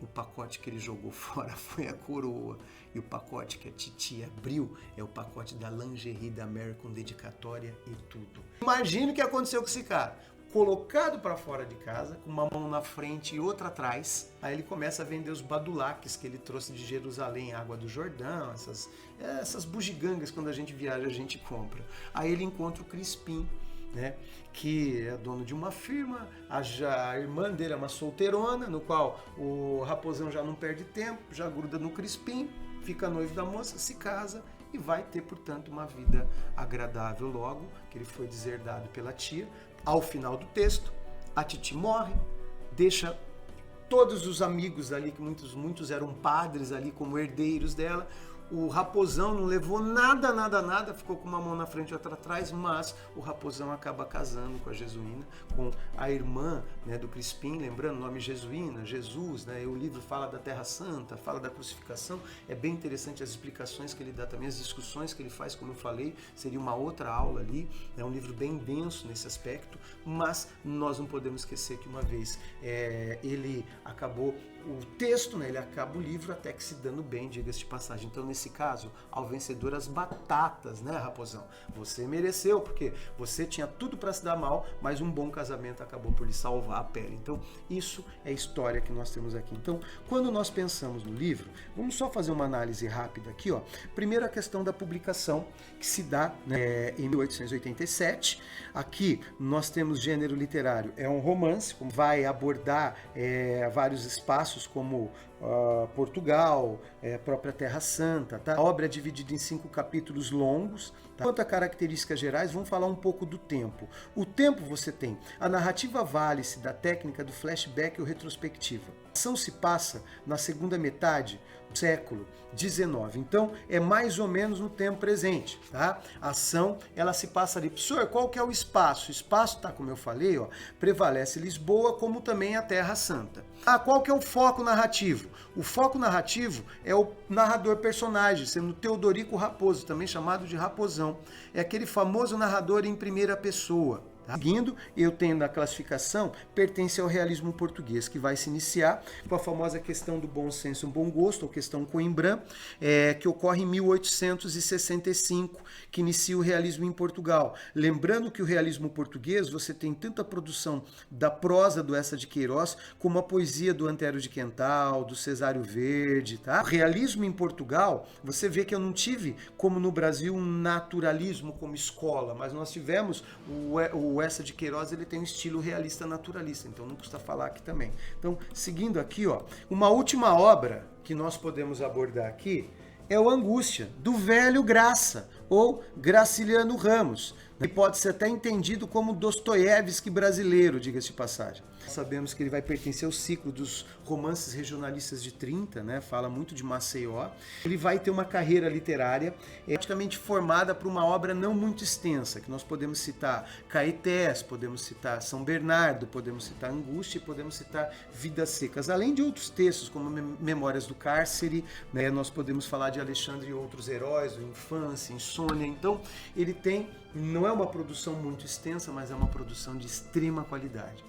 O pacote que ele jogou fora foi a coroa, e o pacote que a Titi abriu é o pacote da lingerie da Mary, com dedicatória e tudo. Imagina o que aconteceu com esse cara. Colocado para fora de casa, com uma mão na frente e outra atrás, aí ele começa a vender os badulaques que ele trouxe de Jerusalém, Água do Jordão, essas bugigangas, quando a gente viaja a gente compra. Aí ele encontra o Crispim, né, que é dono de uma firma, a irmã dele é uma solteirona, no qual o Raposão já não perde tempo, já gruda no Crispim, fica noivo da moça, se casa e vai ter, portanto, uma vida agradável logo, que ele foi deserdado pela tia. Ao final do texto, a Titi morre, deixa todos os amigos ali, que muitos eram padres ali como herdeiros dela. O Raposão não levou nada, ficou com uma mão na frente e outra atrás, mas o Raposão acaba casando com a Jesuína, com a irmã, né, do Crispim, lembrando o nome Jesuína, Jesus, né? O livro fala da Terra Santa, fala da crucificação, é bem interessante as explicações que ele dá também, as discussões que ele faz, como eu falei, seria uma outra aula ali, é um livro bem denso nesse aspecto, mas nós não podemos esquecer que uma vez ele acabou o texto, né, ele acaba o livro até que se dando bem, diga-se de passagem. Então, nesse caso, ao vencedor as batatas, né, Raposão? Você mereceu, porque você tinha tudo para se dar mal, mas um bom casamento acabou por lhe salvar a pele. Então, isso é a história que nós temos aqui. Então, quando nós pensamos no livro, vamos só fazer uma análise rápida aqui, ó. Primeiro, a questão da publicação, que se dá, né, em 1887. Aqui, nós temos gênero literário, é um romance, vai abordar vários espaços, como Portugal, a própria Terra Santa, tá? A obra é dividida em 5 capítulos longos. Tá? Quanto a características gerais, vamos falar um pouco do tempo. O tempo você tem. A narrativa vale-se da técnica do flashback ou retrospectiva. A ação se passa na segunda metade do século XIX. Então, é mais ou menos no tempo presente, tá? A ação, ela se passa ali. Professor, qual que é o espaço? O espaço, tá, como eu falei, ó, prevalece Lisboa, como também a Terra Santa. Qual que é o foco narrativo? O foco narrativo é o narrador personagem, sendo Teodorico Raposo, também chamado de Raposão. É aquele famoso narrador em primeira pessoa. Tá? Seguindo, eu tenho na classificação, pertence ao realismo português, que vai se iniciar com a famosa questão do bom senso e bom gosto, ou questão Coimbra, que ocorre em 1865, que inicia o realismo em Portugal. Lembrando que o realismo português, você tem tanto a produção da prosa do Eça de Queiroz, como a poesia do Antero de Quental, do Cesário Verde. Tá? O realismo em Portugal, você vê que eu não tive, como no Brasil, um naturalismo como escola, mas nós tivemos o Eça de Queiroz, ele tem um estilo realista naturalista, então não custa falar aqui também. Então, seguindo aqui, ó, uma última obra que nós podemos abordar aqui é o Angústia, do velho Graça, ou Graciliano Ramos, que pode ser até entendido como Dostoiévski brasileiro, diga-se de passagem. Sabemos que ele vai pertencer ao ciclo dos romances regionalistas de 30, né? Fala muito de Maceió. Ele vai ter uma carreira literária praticamente formada por uma obra não muito extensa, que nós podemos citar Caetés, podemos citar São Bernardo, podemos citar Angústia e podemos citar Vidas Secas, além de outros textos, como Memórias do Cárcere, né? Nós podemos falar de Alexandre e Outros Heróis, do Infância, Insônia. Então, ele tem, não é uma produção muito extensa, mas é uma produção de extrema qualidade.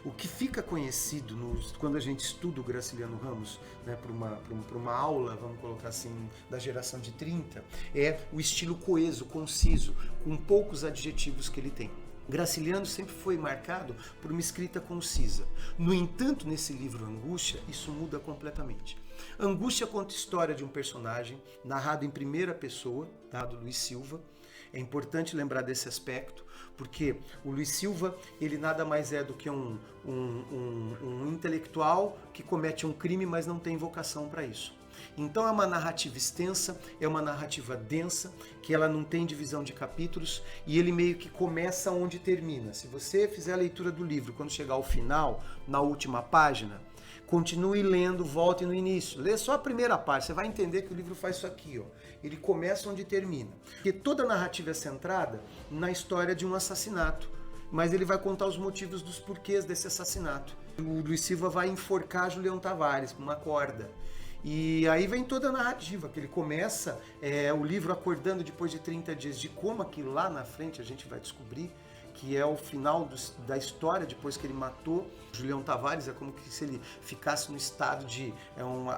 O que fica conhecido quando a gente estuda o Graciliano Ramos, né, para uma aula, vamos colocar assim, da geração de 30, é o estilo coeso, conciso, com poucos adjetivos que ele tem. Graciliano sempre foi marcado por uma escrita concisa. No entanto, nesse livro Angústia, isso muda completamente. Angústia conta a história de um personagem narrado em primeira pessoa, tá, do Luiz Silva. É importante lembrar desse aspecto, porque o Luiz Silva, ele nada mais é do que um intelectual que comete um crime, mas não tem vocação para isso. Então é uma narrativa extensa, é uma narrativa densa, que ela não tem divisão de capítulos, e ele meio que começa onde termina. Se você fizer a leitura do livro, quando chegar ao final, na última página, continue lendo, volte no início. Lê só a primeira parte, você vai entender que o livro faz isso aqui, ó. Ele começa onde termina. Porque toda a narrativa é centrada na história de um assassinato, mas ele vai contar os motivos dos porquês desse assassinato. O Luiz Silva vai enforcar Julião Tavares com uma corda. E aí vem toda a narrativa, que ele começa o livro acordando depois de 30 dias de coma, que lá na frente a gente vai descobrir que é o final da história, depois que ele matou Julião Tavares. É como se ele ficasse no estado de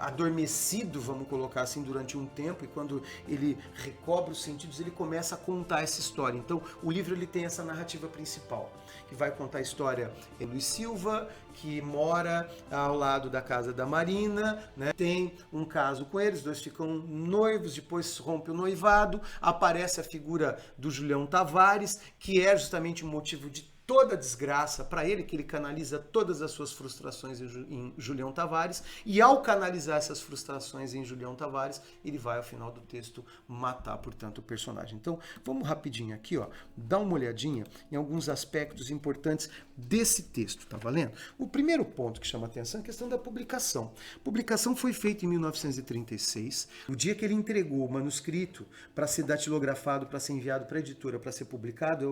adormecido, vamos colocar assim, durante um tempo, e quando ele recobra os sentidos, ele começa a contar essa história. Então, o livro ele tem essa narrativa principal, que vai contar a história de Luiz Silva, que mora ao lado da casa da Marina, né? Tem um caso com eles, dois ficam noivos, depois rompe o noivado, aparece a figura do Julião Tavares, que é justamente o motivo de toda a desgraça para ele, que ele canaliza todas as suas frustrações em Julião Tavares, e ao canalizar essas frustrações em Julião Tavares, ele vai ao final do texto matar, portanto, o personagem. Então, vamos rapidinho aqui, ó, dar uma olhadinha em alguns aspectos importantes desse texto, tá valendo? O primeiro ponto que chama atenção é a questão da publicação. A publicação foi feita em 1936, no dia que ele entregou o manuscrito para ser datilografado, para ser enviado para a editora, para ser publicado,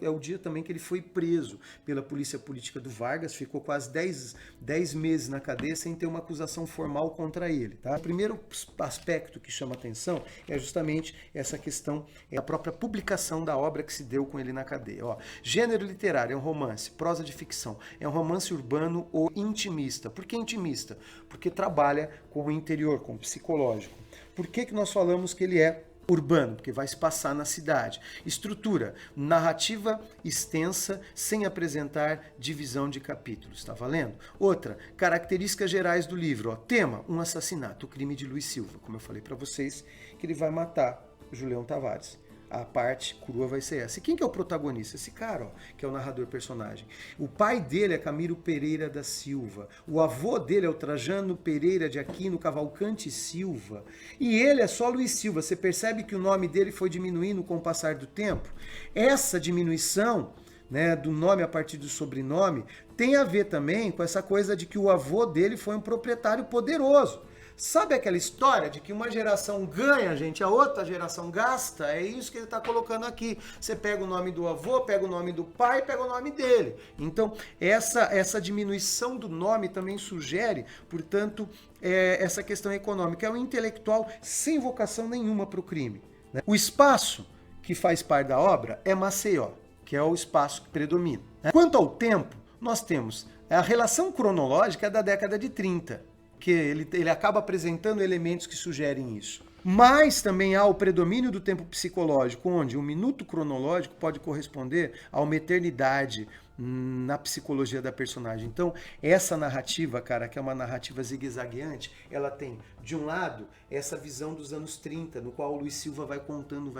é o dia também que ele foi preso pela polícia política do Vargas, ficou quase 10 meses na cadeia sem ter uma acusação formal contra ele. Tá? O primeiro aspecto que chama atenção é justamente essa questão, a própria publicação da obra que se deu com ele na cadeia. Ó, gênero literário, é um romance, prosa de ficção, é um romance urbano ou intimista. Por que intimista? Porque trabalha com o interior, com o psicológico. Por que nós falamos que ele é urbano? Porque vai se passar na cidade. Estrutura, narrativa extensa, sem apresentar divisão de capítulos, tá valendo? Outra, características gerais do livro. Ó, tema, um assassinato, o crime de Luiz Silva. Como eu falei para vocês, que ele vai matar Julião Tavares. A parte crua vai ser essa. E quem que é o protagonista? Esse cara, ó, que é o narrador personagem. O pai dele é Camilo Pereira da Silva. O avô dele é o Trajano Pereira de Aquino Cavalcante Silva. E ele é só Luiz Silva. Você percebe que o nome dele foi diminuindo com o passar do tempo? Essa diminuição, né, do nome a partir do sobrenome tem a ver também com essa coisa de que o avô dele foi um proprietário poderoso. Sabe aquela história de que uma geração ganha, gente, a outra geração gasta? É isso que ele está colocando aqui. Você pega o nome do avô, pega o nome do pai, pega o nome dele. Então, essa diminuição do nome também sugere, portanto, essa questão econômica. É um intelectual sem vocação nenhuma para o crime, né? O espaço que faz parte da obra é Maceió, que é o espaço que predomina. Quanto ao tempo, nós temos a relação cronológica da década de 30, que ele acaba apresentando elementos que sugerem isso. Mas também há o predomínio do tempo psicológico, onde um minuto cronológico pode corresponder a uma eternidade na psicologia da personagem. Então, essa narrativa, cara, que é uma narrativa zigue-zagueante, ela tem, de um lado, essa visão dos anos 30, no qual o Luiz Silva vai contando.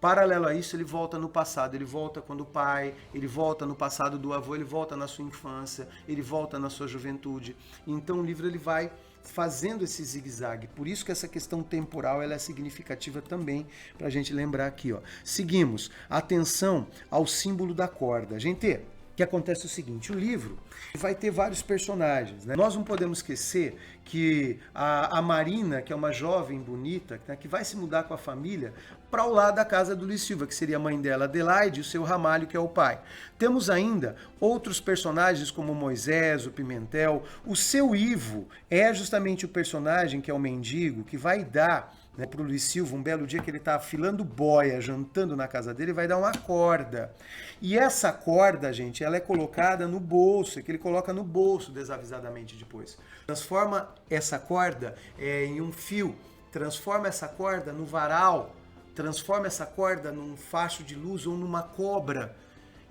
Paralelo a isso, ele volta no passado, ele volta quando o pai, ele volta no passado do avô, ele volta na sua infância, ele volta na sua juventude. Então, o livro ele vai fazendo esse zigue-zague. Por isso que essa questão temporal ela é significativa também para a gente lembrar aqui. Ó. Seguimos. Atenção ao símbolo da corda. Gente, o que acontece é o seguinte, o livro vai ter vários personagens, né? Nós não podemos esquecer que a Marina, que é uma jovem bonita, né, que vai se mudar com a família para o lado da casa do Luiz Silva, que seria a mãe dela, Adelaide, e o seu Ramalho, que é o pai. Temos ainda outros personagens como Moisés, o Pimentel. O seu Ivo é justamente o personagem que é o mendigo, que vai dar, né, para o Luiz Silva, um belo dia que ele está afilando boia, jantando na casa dele, vai dar uma corda. E essa corda, gente, ela é colocada no bolso, é que ele coloca no bolso desavisadamente depois. Transforma essa corda em um fio, transforma essa corda no varal, transforma essa corda num facho de luz ou numa cobra.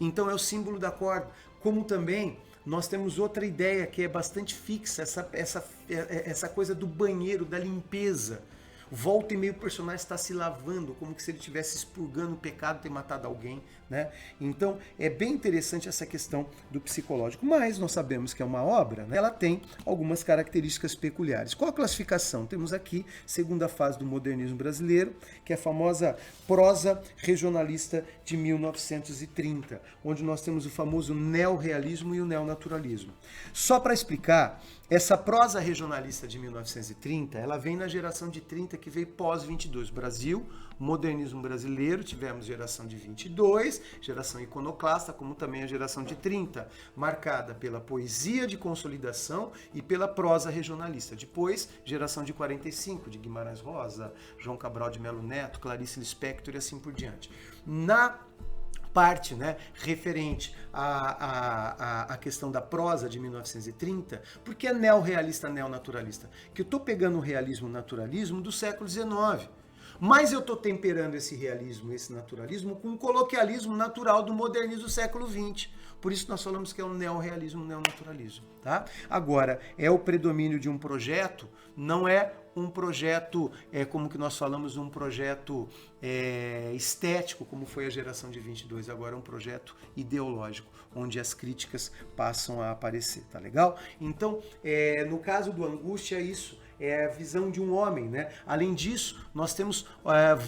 Então é o símbolo da corda. Como também nós temos outra ideia que é bastante fixa, essa coisa do banheiro, da limpeza. Volta e meio o personagem está se lavando, como se ele estivesse expurgando o pecado de ter matado alguém, né? Então, é bem interessante essa questão do psicológico, mas nós sabemos que é uma obra, né? Ela tem algumas características peculiares. Qual a classificação? Temos aqui, segunda fase do modernismo brasileiro, que é a famosa prosa regionalista de 1930, onde nós temos o famoso neorrealismo e o neonaturalismo. Só para explicar, essa prosa regionalista de 1930, ela vem na geração de 30 que veio pós-22. Brasil, modernismo brasileiro, tivemos geração de 22, geração iconoclasta, como também a geração de 30, marcada pela poesia de consolidação e pela prosa regionalista. Depois, geração de 45, de Guimarães Rosa, João Cabral de Melo Neto, Clarice Lispector e assim por diante. Na parte, né, referente à questão da prosa de 1930, porque é neorrealista, neonaturalista? Que eu estou pegando o realismo, o naturalismo do século XIX, mas eu estou temperando esse realismo, esse naturalismo com o coloquialismo natural do modernismo do século XX. Por isso nós falamos que é um neorrealismo, um neonaturalismo. Tá? Agora, é o predomínio de um projeto, não é um projeto, como que nós falamos, um projeto estético, como foi a geração de 22, agora é um projeto ideológico, onde as críticas passam a aparecer, tá legal? Então, no caso do Angústia, é isso, é a visão de um homem, né? Além disso, nós temos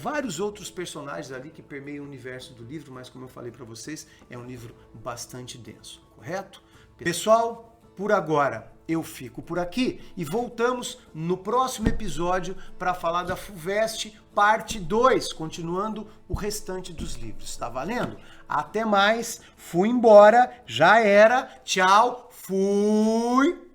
vários outros personagens ali que permeiam o universo do livro, mas como eu falei para vocês, é um livro bastante denso, correto? Pessoal, por agora eu fico por aqui e voltamos no próximo episódio para falar da FUVEST parte 2, continuando o restante dos livros. Tá valendo? Até mais, fui embora, já era, tchau, fui!